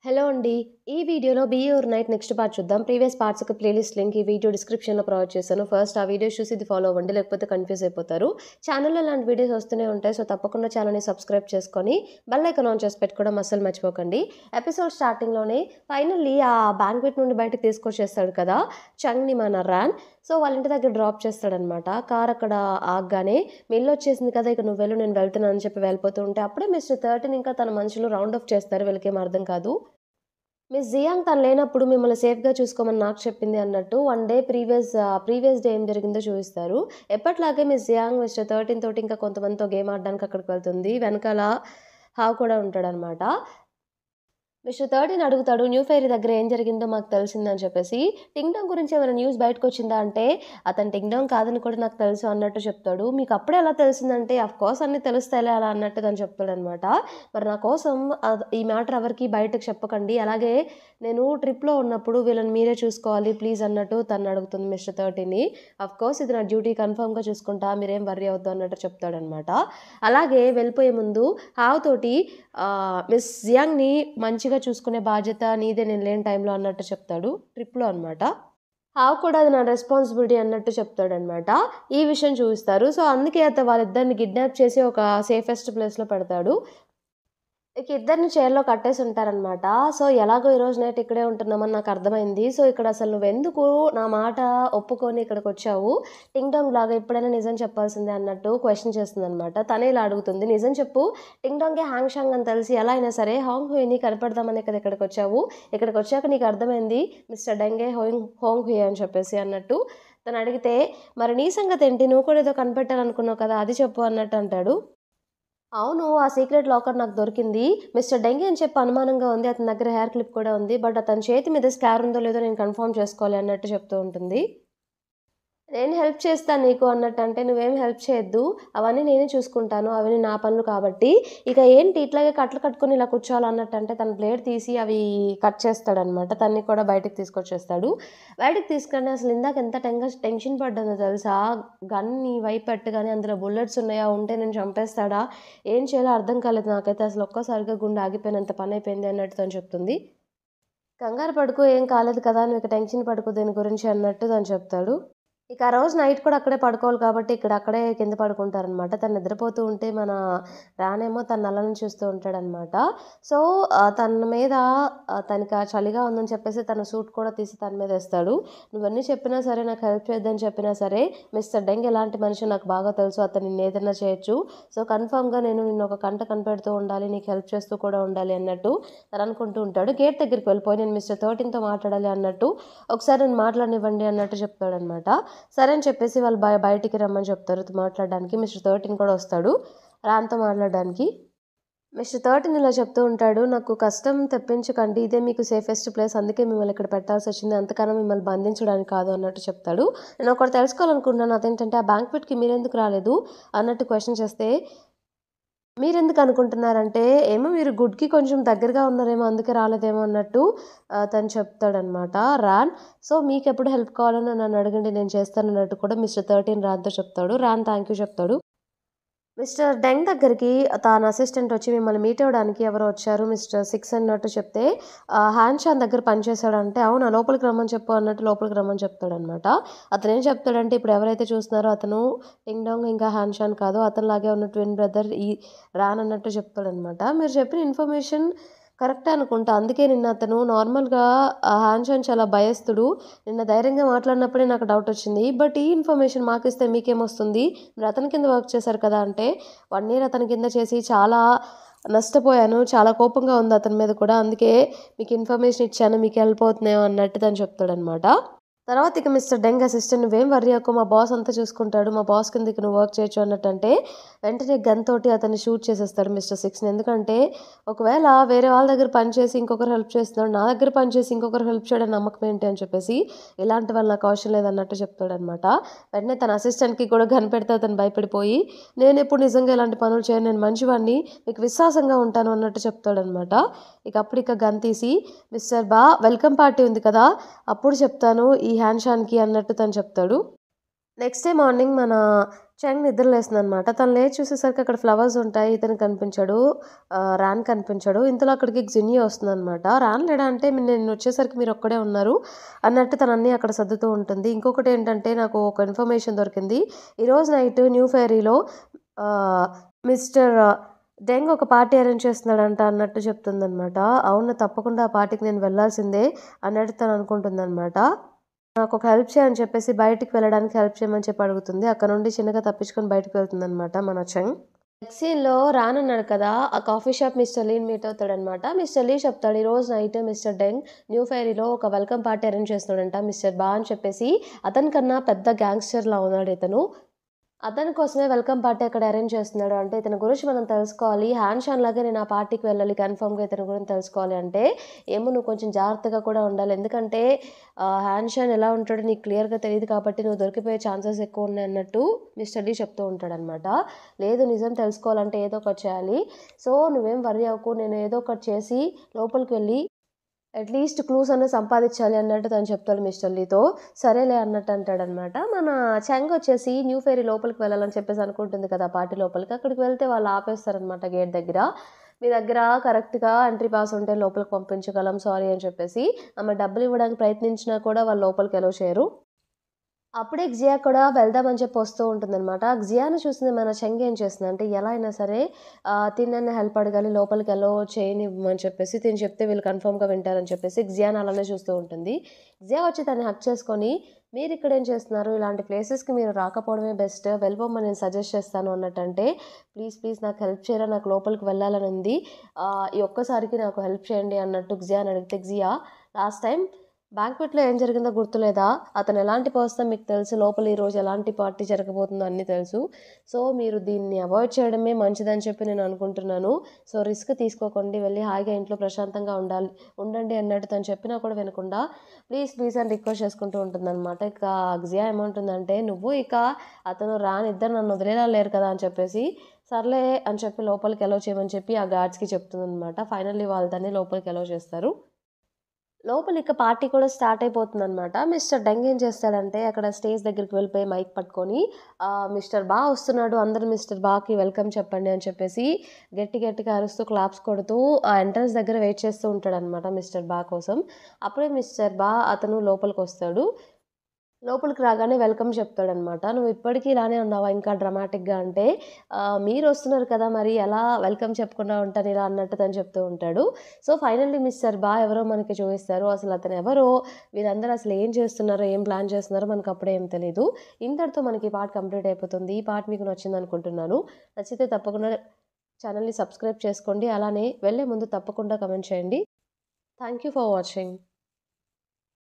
Hello అండి. ఈ వీడియోలో 'be your knight' next part చూద్దాం. ప్రీవియస్ పార్ట్స్ యొక్క ప్లేలిస్ట్ లింక్ ఈ వీడియో డిస్క్రిప్షన్‌లో ప్రొవైడ్ చేశాను. ఫస్ట్ ఆ వీడియోస్ చూసి ఇది ఫాలో అవ్వండి. లేకపోతే కన్‌ఫ్యూజ్ అయిపోతారు. ఛానెల్‌లో ఇలాంటి వీడియోస్ వస్తూనే ఉంటాయి. సో, తప్పకుండా ఛానెల్‌ని సబ్స్క్రైబ్ చేసుకొని బెల్ ఐకాన్ ఆన్ చేసి పెట్టుకోవడం అస్సలు మర్చిపోకండి. ఎపిసోడ్ స్టార్టింగ్‌లోనే ఫైనల్లీ ఆ బ్యాంక్వెట్ నుండి బయటకి తీసుకొచ్చేస్తాడు కదా! చంగ్‌ని మన రాన్. సో, వాళ్ళ ఇంటి దగ్గర డ్రాప్ చేస్తాడనమాట. కార్ అక్కడ ఆగగానే "మెయిలొచ్చేసింది కదా! ఇక నువ్వు వెళ్ళు, నేను వెళ్తున్నాను" అని చెప్పి వెళ్ళిపోతూ ఉంటే అప్పుడే మిస్టర్ 13 ఇంకా తన మనుషులు రౌండ్ ఆఫ్ చేస్తారు. వీళ్ళకేం అర్థం కాదు. మిస్ జియాంగ్ తను లేనప్పుడు మిమ్మల్ని సేఫ్‌గా చూసుకోమని నాకు చెప్పింది అన్నట్టు వన్ డే ప్రీవియస్ డే ఏం జరిగిందో చూపిస్తారు. ఎప్పటిలాగే మిస్ జియాంగ్ మిస్టర్ 13 తోటి ఇంకా కొంతమందితో గేమ్ ఆడడానికి అక్కడికి వెళ్తుంది. వెనకాల హావ్ కూడా ఉంటాడనమాట. మిస్టర్ 13 అడుగుతాడు, "న్యూ ఫెయిరీ దగ్గర ఏం జరిగిందో మాకు తెలిసిందని" చెప్పేసి. టింగ్ డాంగ్ గురించి ఏమైనా న్యూస్ బయటకొచ్చిందా అంటే, అతను టింగ్ డాంగ్ కాదని కూడా నాకు తెలుసు అన్నట్టు చెప్తాడు. "మీకు అప్పుడే ఎలా తెలిసిందంటే, ఆఫ్‌కోర్స్ అన్నీ తెలుస్తాయిలే అలా" అన్నట్టు తను చెప్తాడనమాట. "మరి నా కోసం ఈ మ్యాటర్ ఎవరికీ బయటకి చెప్పకండి. అలాగే నేను ట్రిప్‌లో ఉన్నప్పుడు వీళ్ళని మీరే చూసుకోవాలి ప్లీజ్" అన్నట్టు తను అడుగుతుంది మిస్టర్ 13ని. "ఆఫ్‌కోర్స్ ఇది నా డ్యూటీ, కన్ఫర్మ్‌గా చూసుకుంటా, మీరేం వర్రీ అవ్వద్దు" అన్నట్టు చెప్తాడనమాట. అలాగే వెళ్ళిపోయే ముందు హావ్ తోటి మిస్ జియాంగ్‌ని మంచిగా చూసుకునే బాధ్యత నీదే నేను లేని టైంలో అన్నట్టు చెప్తాడు. ట్రిప్‌లో అనమాట. హావ్ కూడా అది నా రెస్పాన్సిబిలిటీ అన్నట్టు చెప్తాడనమాట. ఈ విషయం చూపిస్తారు. సో, అందుకే వాళ్ళిద్దరిని కిడ్నాప్ చేసి ఒక సేఫెస్ట్ ప్లేస్‌లో పెడతాడు. ఇక ఇద్దరిని చైర్‌లో కట్టేసుంటారనమాట. సో, ఎలాగో ఈరోజు నైట్ ఇక్కడే ఉంటున్నామని నాకర్థమైంది. సో, ఇక్కడ అసలు నువ్వెందుకు నా మాట ఒప్పుకొని ఇక్కడికొచ్చావు? టింగ్ డాంగ్ లాగా ఎప్పుడైనా నిజం చెప్పాల్సిందే అన్నట్టు క్వెషన్ చేస్తుందనమాట. తనే ఇలా అడుగుతుంది. నిజం చెప్పు, టింగ్ డాంగే హాంగ్ షాంగ్ అని తెలిసి ఎలా అయినా సరే హాంగ్ హుయిని కనపడదామనే కదా ఇక్కడికొచ్చావు. ఇక్కడికొచ్చాక నీకు అర్థమైంది మిస్టర్ డెంగే హోంగ్ హుయే అని చెప్పేసి అన్నట్టు తనడిగితే, మరి నీ సంగతేంటి? నువ్వు కూడా ఏదో కనిపెట్టాలనుకున్నావు కదా! అది చెప్పు అన్నట్టు అంటాడు. అవును. ఆ సీక్రెట్ లాకర్ నాకు దొరికింది. మిస్టర్ డెంగి అని చెప్పి అనుమానంగా ఉంది. అతని దగ్గర హెయిర్ క్లిప్ కూడా ఉంది. బట్ అతని చేతి మీద స్కార్ ఉందో లేదో నేను కన్ఫర్మ్ చేసుకోవాలి అన్నట్టు చెప్తూ ఉంటుంది. నేను హెల్ప్ చేస్తాను నీకు అన్నట్టంటే, "నువ్వేం హెల్ప్ చేయొద్దు. అవన్నీ నేనే చూసుకుంటాను. అవన్నీ నా పనులు కాబట్టి. ఇక ఏంటి ఇట్లాగే కట్లు కట్టుకొని ఇలా కూర్చోవాలా" అన్నట్టంటే తను బ్లేడ్ తీసి అవి కట్ చేస్తాడనమాట. తన్ని కూడా బయటికి తీసుకొచ్చేస్తాడు. బయటికి తీసుకుని అసలు ఇందాక ఎంత టెన్షన్ పడ్డానో తెలుసా? గన్‌ని వైపు పెట్టగానే అందులో బుల్లెట్స్ ఉన్నాయా? ఉంటే నన్ను చంపేస్తాడా? ఏం చేయాలో అర్థం కాలేదు నాకైతే. అసలు ఒక్కసారిగా గుండె ఆగిపోయినంత పనయిపోయింది అన్నట్టు తను చెప్తుంది. "కంగారు పడకు, ఏం కాలేదు కదా! నువ్వు ఇక టెన్షన్ పడకు దీని గురించి" అన్నట్టు తను చెప్తాడు. ఇక ఆ రోజు నైట్ కూడా అక్కడే పడుకోవాలి కాబట్టి అక్కడే కింద పడుకుంటారనమాట. తను నిద్రపోతూ ఉంటే మన రానేమో తన నల్లని చూస్తూ ఉంటాడనమాట. సో, తన మీద తనకి చలిగా ఉందని చెప్పేసి తన సూట్ కూడా తీసి తన మీదేస్తాడు. "నువ్వన్నీ చెప్పినా సరే, నాకు హెల్ప్ చేయొద్దని చెప్పినా సరే, మిస్టర్ డెంగ్ ఎలాంటి మనిషో నాకు బాగా తెలుసు. అతను నిన్నేదైనా చేయొచ్చు. సో, కన్ఫర్మ్‌గా నేను నిన్ను ఒక కంట కనిపెడుతూ ఉండాలి. నీకు హెల్ప్ చేస్తూ కూడా ఉండాలి" అన్నట్టు తను అనుకుంటూ ఉంటాడు. గేట్ దగ్గరికి వెళ్ళిపోయి నేను మిస్టర్ 13తో మాట్లాడాలి అన్నట్టు, "ఒకసారి నన్ను మాట్లాడనివ్వండి" అన్నట్టు చెప్తాడనమాట. సరే అని చెప్పేసి వాళ్ళు బయటికి రమ్మని చెప్తారు మాట్లాడడానికి. మిస్టర్ 13 కూడా వస్తాడు రాన్‌తో మాట్లాడడానికి. మిస్టర్ 13 ఇలా చెప్తూ ఉంటాడు, "నాకు కష్టం తెప్పించకండి. ఇదే మీకు సేఫెస్ట్ ప్లేస్. అందుకే మిమ్మల్ని ఇక్కడ పెట్టాల్సొచ్చింది. అంతకన్నా మిమ్మల్ని బంధించడానికి కాదు" అన్నట్టు చెప్తాడు. నేను ఒకటి తెలుసుకోవాలనుకుంటున్నాను. అదేంటంటే ఆ బ్యాంక్వెట్‌కి మీరెందుకు రాలేదు అన్నట్టు క్వెషన్ చేస్తే, మీరెందుకు అనుకుంటున్నారంటే, ఏమో మీరు గుడ్‌కి కొంచెం దగ్గరగా ఉన్నారేమో అందుకే రాలేదేమో అన్నట్టు తను చెప్తాడనమాట రాన్. సో, మీకెప్పుడు హెల్ప్ కావాలన్నా నన్ను అడగండి నేను చేస్తానన్నట్టు కూడా మిస్టర్ 13 రాన్‌తో చెప్తాడు. రాన్ థాంక్ యూ చెప్తాడు. మిస్టర్ డెంగ్ దగ్గరికి తన అసిస్టెంట్ వచ్చి మిమ్మల్ని మీట్ అవ్వడానికి ఎవరో వచ్చారు మిస్టర్ 6 అన్నట్టు చెప్తే, హ్యాన్ షాన్ దగ్గర పనిచేశాడంటే, అవునా లోపలికి రమ్మని చెప్పు అన్నట్టు లోపలికి రమ్మని చెప్తాడనమాట. అతనేం చెప్తాడంటే, ఇప్పుడు ఎవరైతే చూస్తున్నారో అతను టింగ్ డాంగ్ ఇంకా హ్యాన్ షాన్ కాదు. అతనిలాగే ఉన్న ట్విన్ బ్రదర్ ఈ రాన్ అన్నట్టు చెప్తాడనమాట. మీరు చెప్పిన ఇన్ఫర్మేషన్ కరెక్టే అనుకుంటా. అందుకే నిన్న అతను నార్మల్‌గా హ్యాన్ షాన్ చాలా భయస్తుడు. నిన్న ధైర్యంగా మాట్లాడినప్పుడే నాకు డౌటొచ్చింది. బట్ ఈ ఇన్ఫర్మేషన్ మాకిస్తే మీకేమొస్తుంది? మీరు అతని కింద వర్క్ చేశారు కదా! అంటే 1 ఇయర్ అతని కింద చేసి చాలా నష్టపోయాను. చాలా కోపంగా ఉంది అతని మీద కూడా. అందుకే మీకు ఇన్ఫర్మేషన్ ఇచ్చాను. మీకు హెల్ప్ అవుతుందేమో అన్నట్టు తను చెప్తాడనమాట. తర్వాత ఇక మిస్టర్ డెంగ్ అసిస్టెంట్ "నువ్వేం వర్రీ అవ్వకు, మా బాస్ అంతా చూసుకుంటాడు. మా బాస్ కింద ఇక నువ్వు వర్క్ చేయొచ్చు" అన్నట్టంటే, వెంటనే గన్ తోటి అతన్ని షూట్ చేసేస్తాడు మిస్టర్ 6ని. ఎందుకంటే, ఒకవేళ వేరే వాళ్ళ దగ్గర పని చేసి ఇంకొకరు హెల్ప్ చేస్తున్నాడు, నా దగ్గర పని చేసి ఇంకొకరు హెల్ప్ చేయడం నమ్మకం ఏంటి అని చెప్పేసి, ఇలాంటి వాళ్ళు నాకు అవసరం లేదన్నట్టు చెప్తాడనమాట. వెంటనే తన అసిస్టెంట్‌కి కూడా గన్ పెడితే అతను భయపడిపోయి, "నేనెప్పుడు నిజంగా ఇలాంటి పనులు చేయను. నేను మంచివాడిని. మీకు విశ్వాసంగా ఉంటాను" అన్నట్టు చెప్తాడనమాట. ఇక గన్ తీసి, "మిస్టర్ బా వెల్కమ్ పార్టీ ఉంది కదా! అప్పుడు చెప్తాను ఈ హ్యాన్ షాన్‌కి" అన్నట్టు తను చెప్తాడు. నెక్స్ట్ డే మార్నింగ్ మన చెంగ్ నిద్రలేస్తుందనమాట. తను లేచి చూసేసరికి అక్కడ ఫ్లవర్స్ ఉంటాయి. ఇతను కనిపించడు. రాన్ కనిపించడు. ఇంతలో అక్కడికి జిన్యీ వస్తుందనమాట. రాన్ లేడా అంటే నేనొచ్చేసరికి మీరొక్కడే ఉన్నారు అన్నట్టు తనన్నీ అక్కడ సర్దుతూ ఉంటుంది. ఇంకొకటేంటంటే నాకు ఒక ఇన్ఫర్మేషన్ దొరికింది. ఈరోజు నైట్ న్యూ ఫెయిరీలో ఆహ్, మిస్టర్ డెంగ్ ఒక పార్టీ అరేంజ్ చేస్తున్నాడంట అన్నట్టు చెప్తుందనమాట. అవును తప్పకుండా ఆ పార్టీకి నేను వెళ్ళాల్సిందే అన్నట్టు తను అనుకుంటుందనమాట. నాకొక హెల్ప్ చేయని చెప్పేసి బయటికి వెళ్ళడానికి హెల్ప్ చేయమని చెప్పి అడుగుతుంది. అక్కడ నుండి చిన్నగా తప్పించుకొని బయటికి వెళ్తుందనమాట మన చెంగ్. నెక్స్ట్ సీన్‌లో రానున్నాడు కదా! ఆ కాఫీ షాప్ మిస్టర్ లీని మీట్ అవుతాడనమాట. మిస్టర్ లీ చెప్తాడు, "ఈరోజు నైట్ మిస్టర్ డెంగ్ న్యూ ఫెయిరీలో ఒక వెల్కమ్ పార్టీ అరేంజ్ చేస్తున్నాడంట మిస్టర్ బా" అని చెప్పేసి. అతనికన్నా పెద్ద గ్యాంగ్‌స్టర్‌లా ఉన్నాడు ఇతను. అతని కోసమే వెల్కమ్ పార్టీ అక్కడ అరేంజ్ చేస్తున్నాడు. అంటే ఇతని గురించి మనం తెలుసుకోవాలి. హ్యాన్ షాన్ లాగా నేను ఆ పార్టీకి వెళ్ళాలి కన్ఫర్మ్‌గా ఇతని గురించి తెలుసుకోవాలి అంటే, ఏమో నువ్వు కొంచెం జాగ్రత్తగా కూడా ఉండాలి. ఎందుకంటే హ్యాన్ షాన్ ఎలా ఉంటాడో నీకు క్లియర్‌గా తెలీదు కాబట్టి నువ్వు దొరికిపోయే ఛాన్సెస్ ఎక్కువున్నాయన్నట్టు మిస్టర్ లీ చెప్తూ ఉంటాడనమాట. లేదు నిజం తెలుసుకోవాలంటే ఏదో ఒకటి చేయాలి. సో, నువ్వేం వర్రీ అవ్వకు. నేను ఏదో ఒకటి చేసి లోపలికి వెళ్ళి అట్‌లీస్ట్ క్లూస్ అన్నా సంపాదించాలి అన్నట్టు తను చెప్తాడు మిస్టర్ లీతో. సరేలే అన్నట్టు అంటాడనమాట. మన చెంగ్ వచ్చేసి న్యూ ఫెయిరీ లోపలికి వెళ్ళాలని చెప్పేసి అనుకుంటుంది కదా! పార్టీ లోపలికి. అక్కడికి వెళ్తే వాళ్ళు ఆపేస్తారనమాట గేట్ దగ్గర. మీ దగ్గర కరెక్ట్‌గా ఎంట్రీ పాస్ ఉంటే లోపలికి పంపించగలం సారీ అని చెప్పేసి. ఆమె డబ్బులు ఇవ్వడానికి ప్రయత్నించినా కూడా వాళ్ళు లోపలికి అలో చేయరు. అప్పుడే జియా కూడా వెళ్దామని చెప్పి వస్తూ ఉంటుందనమాట. జియాని చూసింది మన చెంగు ఏం చేస్తుందంటే, ఎలా అయినా సరే తినైనా హెల్ప్ అడగాలి, లోపలికి ఎలో చేయనివ్వమని చెప్పేసి తిను చెప్తే వీళ్ళు కన్ఫర్మ్‌గా వింటారని చెప్పేసి జియాని అలానే చూస్తూ ఉంటుంది. జియా వచ్చి తనని హగ్ చేసుకొని, "మీరిక్కడేం చేస్తున్నారు? ఇలాంటి ప్లేసెస్‌కి మీరు రాకపోవడమే బెస్ట్. వెళ్ళిపోమని నేను సజెస్ట్ చేస్తాను" అన్నట్టంటే, "ప్లీజ్ ప్లీజ్ నాకు హెల్ప్ చేయరా, నాకు లోపలికి వెళ్ళాలని ఉంది. ఈ ఒక్కసారికి నాకు హెల్ప్ చేయండి" అన్నట్టు జియాని అడిగితే, జియా లాస్ట్ టైమ్ బ్యాంక్వెట్‌లో ఏం జరిగిందో గుర్తులేదా? అతను ఎలాంటి పర్సనో మీకు తెలుసు. లోపల ఈరోజు ఎలాంటి పార్టీ జరగబోతుందో అన్నీ తెలుసు. సో, మీరు దీన్ని అవాయిడ్ చేయడమే మంచిదని చెప్పి నేను అనుకుంటున్నాను. సో, రిస్క్ తీసుకోకండి. వెళ్లి హాయిగా ఇంట్లో ప్రశాంతంగా ఉండండి అన్నట్టు తను చెప్పినా కూడా వినకుండా ప్లీజ్, ప్లీజ్ అని రిక్వెస్ట్ చేసుకుంటూ ఉంటుందనమాట. ఇక అగ్జియా ఏమంటుందంటే, "నువ్వు ఇక అతను ఇద్దరు నన్ను వదిలేలా లేరు కదా!" అని చెప్పేసి, సర్లే అని చెప్పి లోపలికి అలో చేయమని చెప్పి ఆ గార్డ్స్‌కి చెప్తుందనమాట. ఫైనల్లీ వాళ్ళు దాన్ని లోపలికి అలో చేస్తారు. లోపల ఇక పార్టీ కూడా స్టార్ట్ అయిపోతుందనమాట. మిస్టర్ డెంగ్ ఏం చేస్తాడంటే అక్కడ స్టేజ్ దగ్గరికి వెళ్ళిపోయి మైక్ పట్టుకొని మిస్టర్ బా వస్తున్నాడు. అందరూ మిస్టర్ బాకి వెల్కమ్ చెప్పండి అని చెప్పేసి గట్టి గట్టిగా అరుస్తూ క్లాప్స్ కొడుతూ ఆ ఎంట్రన్స్ దగ్గర వెయిట్ చేస్తూ ఉంటాడనమాట మిస్టర్ బా కోసం. అప్పుడే మిస్టర్ బా అతను లోపలికొస్తాడు. లోపలికి రాగానే వెల్కమ్ చెప్తాడనమాట. "నువ్వు ఇప్పటికి ఇలానే ఉన్నావా ఇంకా డ్రమాటిక్‌గా" అంటే, మీరొస్తున్నారు కదా! మరి ఎలా వెల్కమ్ చెప్పకుండా ఉంటానిలా అన్నట్టు తను చెప్తూ ఉంటాడు. సో, ఫైనల్లీ మిస్టర్ బా ఎవరో మనకి చూయిస్తారు. అసలతనెవరో, వీళ్ళందరూ అసలు ఏం చేస్తున్నారో, ఏం ప్లాన్ చేస్తున్నారో మనకప్పుడే ఏం తెలీదు. ఇంతటితో మనకి ఈ పార్ట్ కంప్లీట్ అయిపోతుంది. ఈ పార్ట్ మీకు నచ్చిందనుకుంటున్నాను. నచ్చితే తప్పకుండా ఛానెల్‌ని సబ్స్క్రైబ్ చేసుకోండి. అలానే వెళ్ళే ముందు తప్పకుండా కమెంట్ చేయండి. Thank you for watching.